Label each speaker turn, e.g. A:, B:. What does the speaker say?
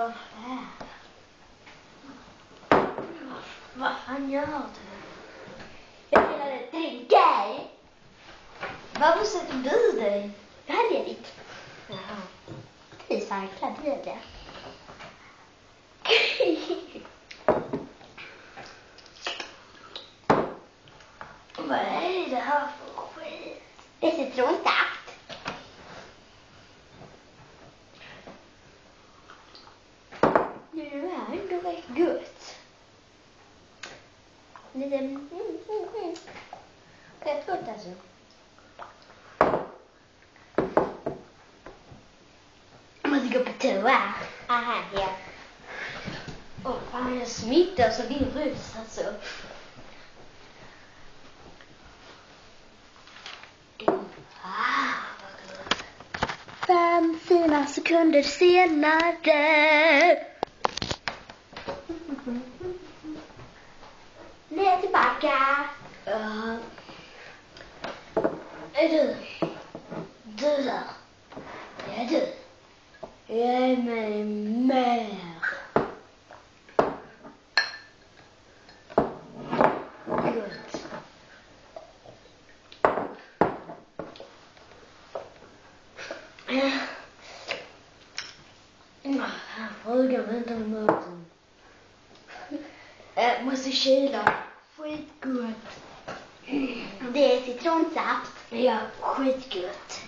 A: Vad fan? Vad fan gör du?
B: Jag ville dricka.
A: Varför sätter du dig?
B: Jag hade ledigt.
A: Jaha.
B: Tisarklad blev det.
A: Vad är det här för skit?
B: Det är citronsaft.
A: Det är ändå rätt gott.
B: Lite rätt gott alltså.
A: Jag måste gå på toa.
B: Aha, ja.
A: Åh fan, jag smittar så din rus alltså. Vad gott.
B: 5 fina sekunder senare. Nu är jag tillbaka.
A: Ja. Är du? Du där? Ja, du. Ge mig mer. Gott. Fråga mig inte om maten. Jag måste kyla. Skitgott.
B: Det är citronsaft.
A: Ja, skitgott.